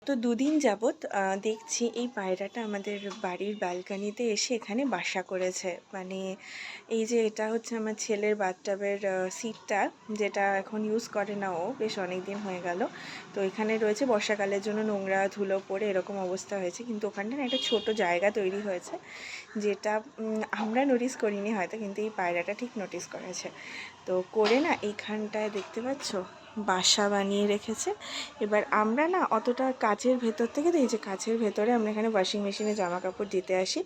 তো দুদিন যাবৎ দেখছি এই পায়রাটা আমাদের বাড়ির ব্যালকনিতে এসে এখানে বাসা করেছে। মানে এই যে এটা হচ্ছে আমার ছেলের বাথটাবের সিটটা, যেটা এখন ইউজ করে না ও, বেশ অনেক দিন হয়ে গেল। তো এখানে রয়েছে, বর্ষাকালের জন্য নোংরা ধুলো পড়ে এরকম অবস্থা হয়েছে, কিন্তু ওখানটা না একটা ছোট জায়গা তৈরি হয়েছে, যেটা আমরা নোটিস করিনি হয়তো, কিন্তু এই পায়রাটা ঠিক নোটিস করেছে। তো করে না এইখানটায় দেখতে পাচ্ছ বাসা বানিয়ে রেখেছে। এবার আমরা না অতটা কাচের ভেতর থেকে, তো এই যে কাচের ভেতরে আমরা এখানে ওয়াশিং মেশিনে জামা কাপড় দিতে আসি,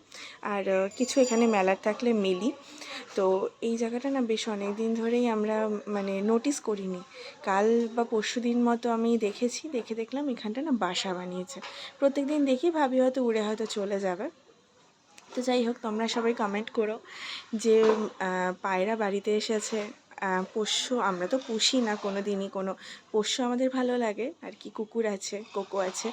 আর কিছু এখানে মেলার থাকলে মেলি। তো এই জায়গাটা না বেশ অনেক দিন ধরেই আমরা মানে নোটিস করিনি। কাল বা পরশু দিন মতো আমি দেখেছি, দেখলাম এখানটা না বাসা বানিয়েছে। প্রত্যেক দিন দেখি, ভাবি হয়তো উড়ে হয়তো চলে যাবে। তো যাই হোক, তোমরা সবাই কমেন্ট করো যে পায়রা বাড়িতে এসেছে। পোষ্য আমরা তো পুষি না কোনো দিনই, কোনো পোষ্য আমাদের ভালো লাগে আর কি। কুকুর আছে, কোকো আছে,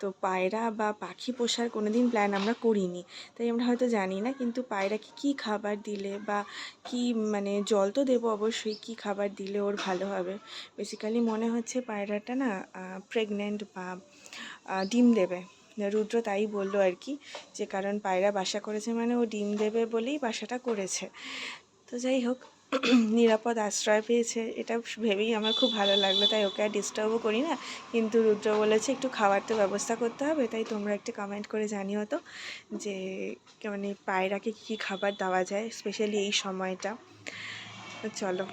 তো পায়রা বা পাখি পোষার কোনো দিন প্ল্যান আমরা করিনি, তাই আমরা হয়তো জানি না। কিন্তু পায়রাকে কী খাবার দিলে বা কি, মানে জল তো দেবো অবশ্যই, কী খাবার দিলে ওর ভালো হবে। বেসিক্যালি মনে হচ্ছে পায়রাটা না প্রেগনেন্ট বা ডিম দেবে। রুদ্র তাই বললো আর কি, যে কারণ পায়রা বাসা করেছে মানে ও ডিম দেবে বলেই বাসাটা করেছে। তো যাই হোক, নিরাপদ আশ্রয় পেয়েছে, এটা ভেবেই আমার খুব ভালো লাগলো। তাই ওকে আর ডিস্টার্বও করি না। কিন্তু রুদ্র বলেছে একটু খাবার তো ব্যবস্থা করতে হবে, তাই তোমরা একটু কমেন্ট করে জানিও তো যে মানে পায়রাকে কী খাবার দেওয়া যায়, স্পেশালি এই সময়টা। তো চলো।